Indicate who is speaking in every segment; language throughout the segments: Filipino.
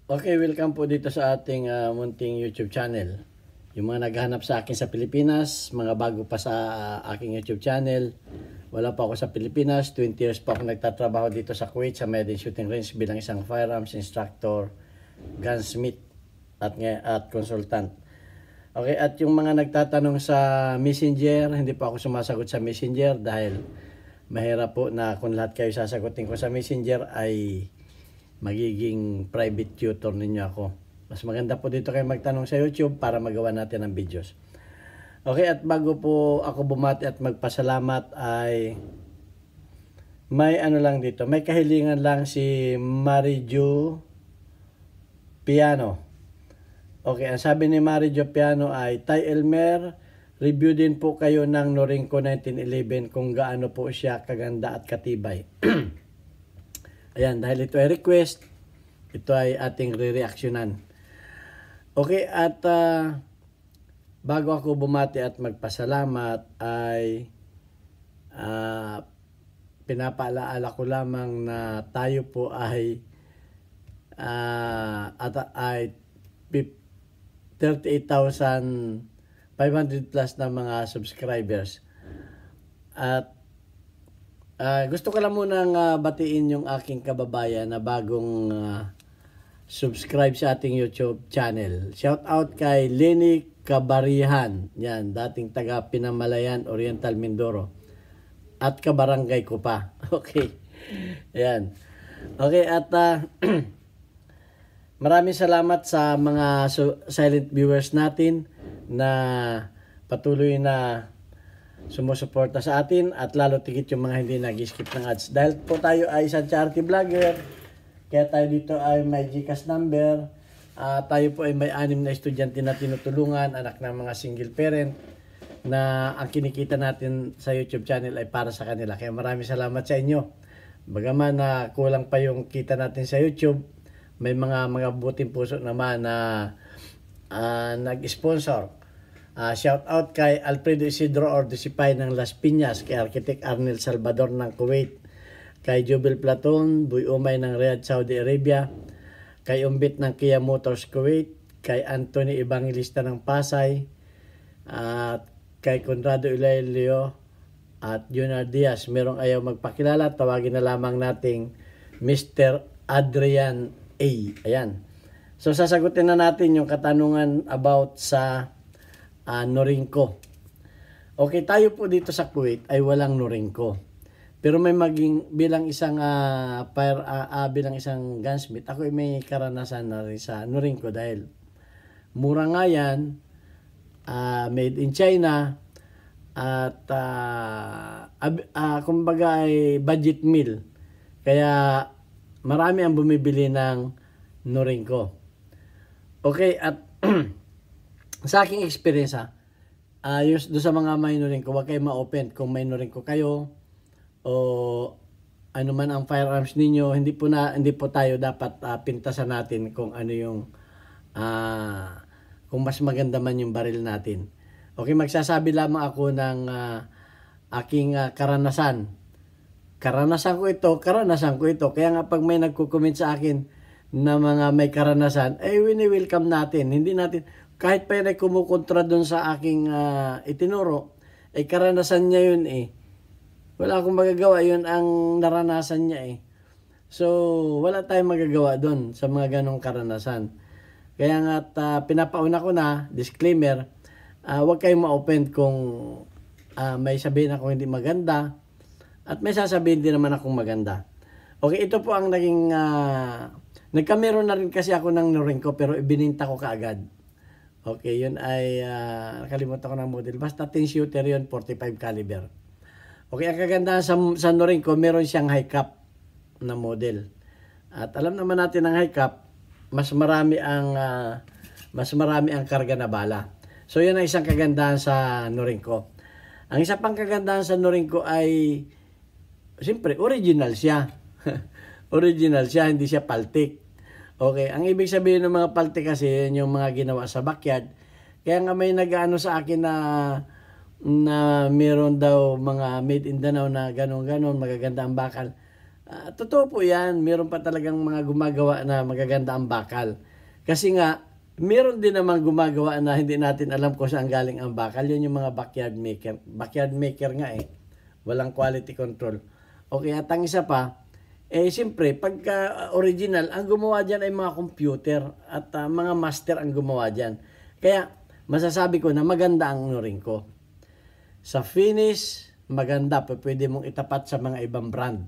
Speaker 1: Okay, welcome po dito sa ating munting YouTube channel. Yung mga naghahanap sa akin sa Pilipinas, mga bago pa sa aking YouTube channel, wala pa ako sa Pilipinas, 20 years pa ako nagtatrabaho dito sa Kuwait sa Medin Shooting Range bilang isang firearms instructor, gunsmith at consultant. Okay, at yung mga nagtatanong sa Messenger, hindi pa ako sumasagot sa Messenger dahil mahirap po na kung lahat kayo sasagutin ko sa Messenger ay magiging private tutor ninyo ako. Mas maganda po dito kayo magtanong sa YouTube para magawa natin ang videos. Okay, at bago po ako bumati at magpasalamat ay may ano lang dito, may kahilingan lang si Marijo Piano. Okay, ang sabi ni Marijo Piano ay, Tay Elmer, review din po kayo ng Norinco 1911 kung gaano po siya kaganda at katibay. Ayan, dahil ito ay request, ito ay ating re-reactionan. Okay, at bago ako bumati at magpasalamat ay pinapaalaala ko lamang na tayo po ay 38,500 plus na mga subscribers. At gusto ko lang munang batiin yung aking kababayan na bagong subscribe sa ating YouTube channel. Shout out kay Lenny Kabarihan. Yan, dating taga Pinamalayan, Oriental, Mindoro. At kabarangay ko pa. Okay. Yan. Okay, at maraming salamat sa mga silent viewers natin na patuloy na sumusuporta sa atin at lalo tigit yung mga hindi nag-skip ng ads. Dahil po tayo ay isang charity vlogger, kaya tayo dito ay may GCash number. Tayo po ay may 6 na estudyante na tinutulungan, anak ng mga single parent, na ang kinikita natin sa YouTube channel ay para sa kanila. Kaya maraming salamat sa inyo. Bagaman na kulang pa yung kita natin sa YouTube, may mga buting puso naman na nag-sponsor. Shout out kay Alfredo Isidro Ordesipay ng Las Piñas, kay Architect Arnel Salvador ng Kuwait, kay Jubel Platon, Buy Umay ng Riyadh, Saudi Arabia, kay Umbit ng Kia Motors Kuwait, kay Anthony Evangelista ng Pasay, at kay Conrado Ilailio at Junar Diaz. Merong ayaw magpakilala, tawagin na lamang nating Mr. Adrian A. Ayan. So sasagutin na natin yung katanungan about sa Norinco. Okay, tayo po dito sa Kuwait ay walang Norinco. Pero may bilang isang bilang isang gunsmith, ako ay may karanasan na rin sa Norinco dahil mura nga yan, made in China, at kumbaga ay budget meal. Kaya marami ang bumibili ng Norinco. Okay, at sa aking experience doon sa mga minoring ko, huwag kayo ma-open kung minoring ko kayo o ano man ang firearms ninyo, hindi po tayo dapat pintasan natin kung ano yung kung mas maganda man yung baril natin. Okay, magsasabi lamang ako ng aking karanasan. Karanasan ko ito. Kaya nga pag may nagko-comment sa akin na mga may karanasan, ay wini-welcome natin. Hindi natin kahit pa yun ay kumukontra doon sa aking itinuro, ay karanasan niya yun eh. Wala akong magagawa, yun ang naranasan niya eh. So, wala tayong magagawa doon sa mga ganong karanasan. Kaya nga, pinapauna ko na, disclaimer, huwag kayong ma-open kung may sabihin akong hindi maganda, at may sasabihin din naman akong maganda. Okay, ito po ang naging, nagkameron na rin kasi ako ng Norinco, pero ibininta ko kaagad. Okay, yun ay nakalimutan ko ng model. Basta 10 shooter yun, 45 caliber. Okay, ang kagandahan sa Norinco, meron siyang high cap na model. At alam naman natin ang high cap, mas marami ang karga na bala. So yan ang isang kagandahan sa Norinco. Ang isa pang kagandahan sa Norinco ay siyempre original siya. Original siya, hindi siya paltik. Okay, ang ibig sabihin ng mga paltik kasi yun yung mga ginawa sa backyard. Kaya nga may nag-ano sa akin na meron daw mga made in Danao na ganon-ganon, magaganda ang bakal. Totoo po yan, meron pa talagang mga gumagawa na magaganda ang bakal. Kasi nga, meron din naman gumagawa na hindi natin alam kung saan galing ang bakal. Yun yung mga backyard maker. Backyard maker nga eh. Walang quality control. Okay, at ang isa pa, siyempre, pagka original, ang gumawa dyan ay mga computer at mga master ang gumawa dyan. Kaya, masasabi ko na maganda ang Norinco. Sa finish, maganda. Pwede mong itapat sa mga ibang brand.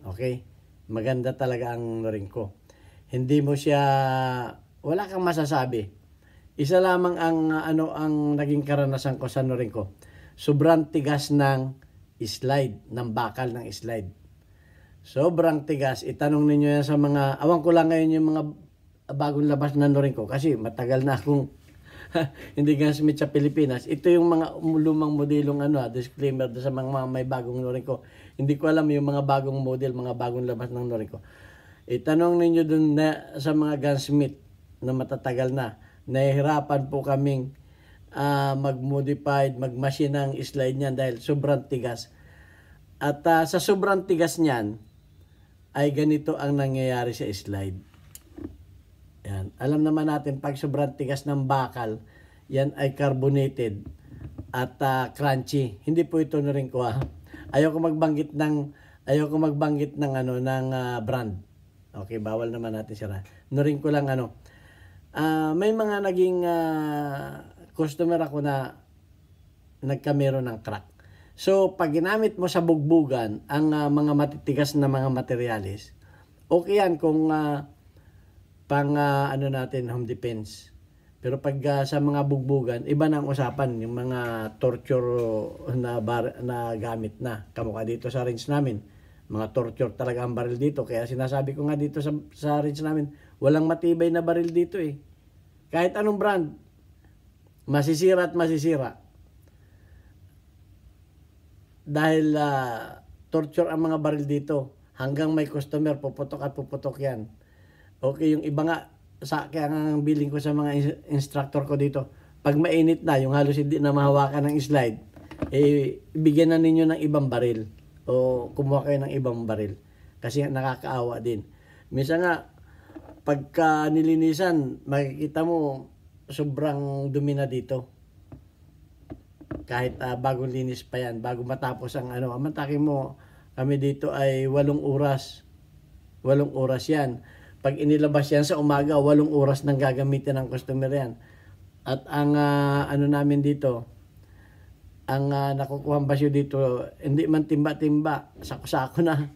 Speaker 1: Okay? Maganda talaga ang Norinco. Hindi mo siya, wala kang masasabi. Isa lamang ang ang naging karanasan ko sa Norinco. Sobrang tigas ng slide, ng bakal ng slide. Sobrang tigas. Itanong ninyo yan sa mga, awan ko lang ngayon yung mga bagong labas na Norinco kasi matagal na akong hindi gunsmith sa Pilipinas. Ito yung mga lumang modelong disclaimer sa mga may bagong Norinco. Hindi ko alam yung mga bagong model, mga bagong labas ng Norinco. Itanong ninyo dun na, sa mga gunsmith na matatagal na, nahihirapan po kaming mag-modified, mag-machine ng slide niyan dahil sobrang tigas. At sa sobrang tigas niyan, ay ganito ang nangyayari sa slide. Yan. Alam naman natin, pag sobrang tigas ng bakal, yan ay carbonated at crunchy. Hindi po ito Norinco ha. Ayoko magbanggit ng brand. Okay, bawal naman natin sira. Norinco lang may mga naging customer ako na nagkamero ng crack. So, pag ginamit mo sa bugbugan ang mga matitigas na mga materyales, okay yan kung natin home defense. Pero pag sa mga bugbugan, iba na ang usapan, yung mga torture na gamit na. Kamukha dito sa range namin, mga torture talaga ang baril dito. Kaya sinasabi ko nga dito sa range namin, walang matibay na baril dito eh. Kahit anong brand, masisira at masisira. Dahil torture ang mga baril dito. Hanggang may customer, puputok at puputok yan. Okay, yung iba nga, kaya ang billing ko sa mga instructor ko dito, pag mainit na, yung halos hindi na mahawakan ng slide, bigyan na ninyo ng ibang baril. O kumuha kayo ng ibang baril. Kasi nakakaawa din. Minsan nga, pagka nilinisan, makikita mo, sobrang dumi na dito. Kahit bagong linis pa yan, bago matapos ang amantakin mo, kami dito ay 8 oras. 8 oras yan. Pag inilabas yan sa umaga, 8 oras nang gagamitin ng customer yan. At ang namin dito, ang nakukuha basyo dito, hindi man timba-timba, sako-sako na.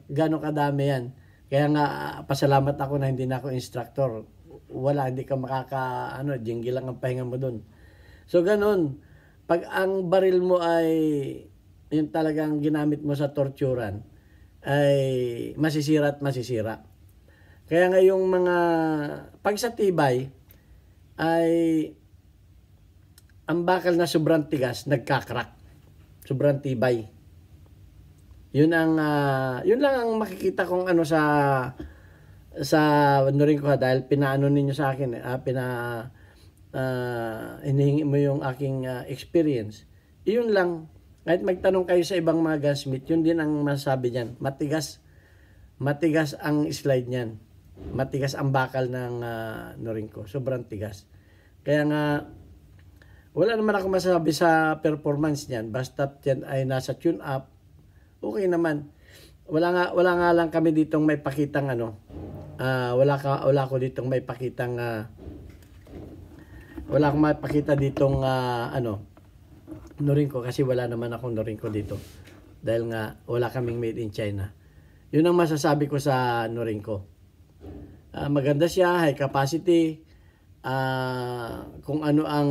Speaker 1: Gano'ng kadami yan. Kaya nga, pasalamat ako na hindi na ako instructor. Wala, hindi ka jingle lang ang pahinga mo dun. So, ganun. Pag ang baril mo ay yung talagang ginamit mo sa torturan, ay masisira at masisira. Kaya nga yung pag sa tibay, ay ang bakal na sobrang tigas, nagkakrak. Sobrang tibay. Yun lang ang makikita kong sa Norinco dahil pinaano ninyo sa akin, hinihingi mo yung aking experience. Yun lang. Kahit magtanong kayo sa ibang mga gunsmith, yun din ang masasabi niyan. Matigas ang slide niyan. Matigas ang bakal ng Norinco. Sobrang tigas. Kaya nga, wala naman ako masasabi sa performance niyan. Basta yan ay nasa tune up, okay naman. Wala nga lang kami ditong may pakitang wala ko ditong may pakitang wala akong mapakita ditong Norinco kasi wala naman akong Norinco dito. Dahil nga wala kaming made in China. Yun ang masasabi ko sa Norinco. Maganda siya, high capacity. Kung ano ang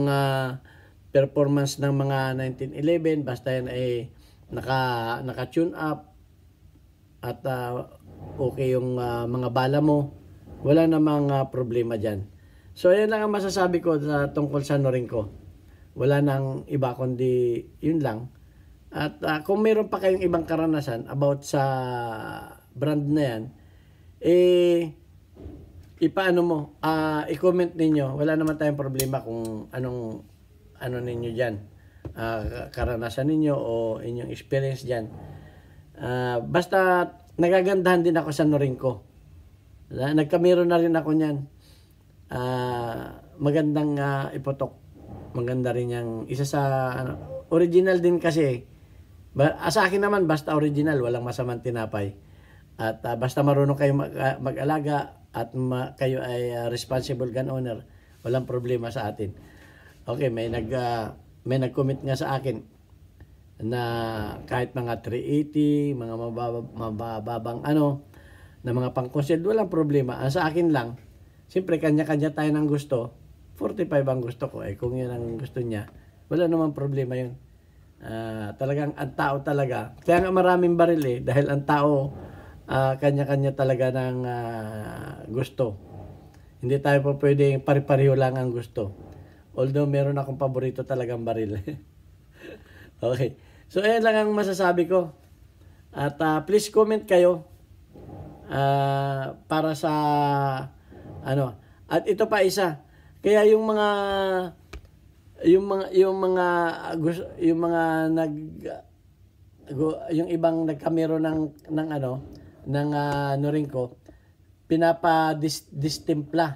Speaker 1: performance ng mga 1911, basta yan ay naka-tune up at okay yung mga bala mo, wala namang problema dyan. So ayan lang ang masasabi ko tungkol sa Norinco. Wala nang iba kundi yun lang. At kung meron pa kayong ibang karanasan about sa brand na yan, ipaano mo, i-comment ninyo. Wala naman tayong problema kung ano ninyo dyan. Karanasan ninyo o inyong experience dyan. Basta nagagandahan din ako sa Norinco. Nagkamero na rin ako niyan. Magandang ipotok. Maganda rin yung isa sa original din kasi. Sa akin naman basta original, walang masamang tinapay. At basta marunong kayo mag-alaga at kayo ay responsible gun owner, walang problema sa atin. Okay, may nag-comment nga sa akin na kahit mga 380, mga mababang na mga pang-concealed, walang problema. Sa akin lang, siyempre kanya-kanya tayo ng gusto. 45 ang gusto ko. Kung yun ang gusto niya, wala namang problema yun. Talagang ang tao talaga. Kaya nga maraming baril dahil ang tao kanya-kanya talaga ng gusto. Hindi tayo po pwedeng pare-pareho lang ang gusto. Although meron akong paborito talagang baril. Okay. So ayan lang ang masasabi ko. At please comment kayo para sa at ito pa isa. Kaya yung ibang nagkamero ng Norinco, pinapa-distimpla.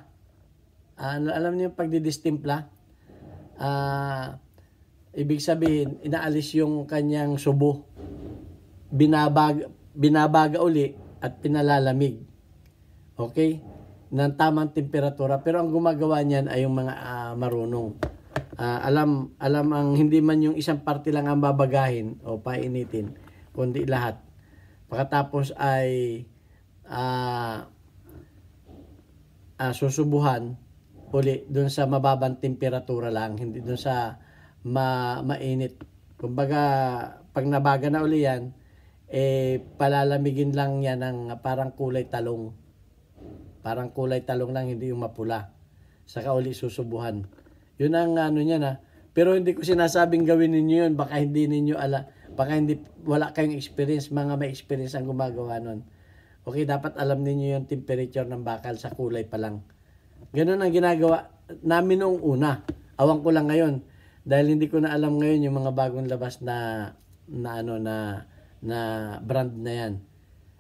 Speaker 1: Alam niyo yung pagdidistimpla? Ibig sabihin, inaalis yung kanyang subo. Binabaga uli at pinalalamig. Okay? Ng tamang temperatura. Pero ang gumagawa niyan ay yung mga marunong. Alam ang hindi man yung isang parte lang ang babagahin o painitin, kundi lahat. Pagkatapos ay susubuhan uli doon sa mababang temperatura lang, hindi doon sa mainit. Kumbaga, pag nabaga na uli yan, palalamigin lang yan ng parang kulay talong. Parang kulay talong lang, hindi yung mapula. Saka uli susubuhan. Yun ang niya na. Pero hindi ko sinasabing gawin ninyo yun. Baka hindi ninyo baka wala kayong experience. Mga may experience ang gumagawa nun. Okay, dapat alam ninyo yung temperature ng bakal sa kulay pa lang. Ganun ang ginagawa namin noong una. Awang ko lang ngayon. Dahil hindi ko na alam ngayon yung mga bagong labas na brand na yan.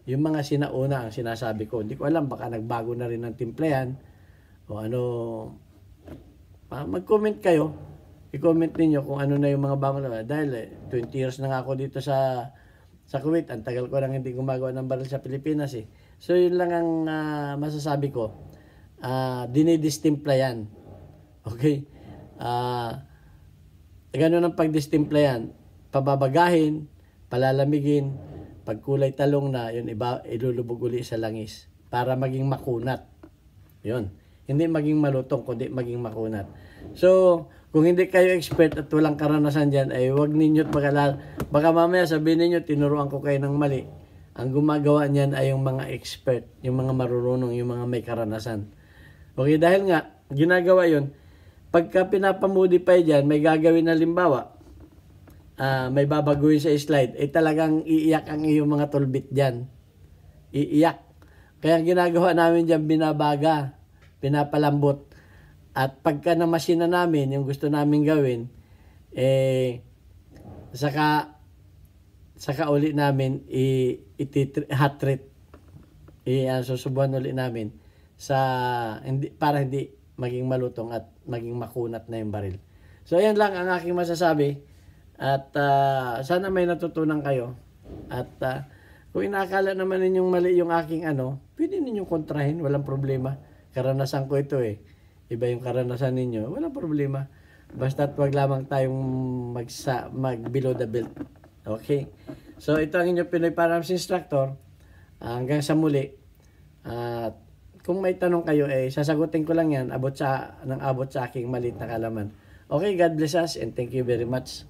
Speaker 1: Yung mga sinauna ang sinasabi ko. Hindi ko alam, baka nagbago na rin ng timpla yan. O mag-comment kayo. I-comment ninyo kung ano na yung mga bagong labas. Dahil 20 years na nga ako dito sa Kuwait. Ang tagal ko lang hindi gumagawa ng baril sa Pilipinas So yun lang ang masasabi ko. Dinidistimpla yan. Okay? Ganun ang pagdistimpla yan. Pababagahin, palalamigin, pagkulay talong na, yun ilulubog uli sa langis para maging makunat. Yun. Hindi maging malutong, kundi maging makunat. So, kung hindi kayo expert at walang karanasan dyan, ay huwag ninyo't mag-alala. Baka mamaya sabihin ninyo, tinuruan ko kayo ng mali. Ang gumagawa niyan ay yung mga expert, yung mga marurunong, yung mga may karanasan. Okay, dahil nga, ginagawa yun, pagka pinapamodify dyan, may gagawin na limbawa, may babaguhin sa slide, talagang iiyak ang iyong mga tulbit dyan. Iiyak. Kaya ang ginagawa namin dyan, binabaga, pinapalambot. At pagka namasina namin, yung gusto namin gawin, saka uli namin, hot treat. Susubuhan uli namin para hindi maging malutong at maging makunat na yung baril. So, ayan lang ang aking masasabi. At sana may natutunan kayo. At kung inaakala naman ninyong mali yung aking pwede ninyong kontrahin, walang problema. Karanasan ko ito Iba yung karanasan ninyo, walang problema. Basta't wag lamang tayong mag-below the belt. Okay? So, ito ang inyong Pinoy Firearms Instructor. Hanggang sa muli. Kung may tanong kayo, sasagutin ko lang yan abot sa aking maliit na kalaman. Okay, God bless us and thank you very much.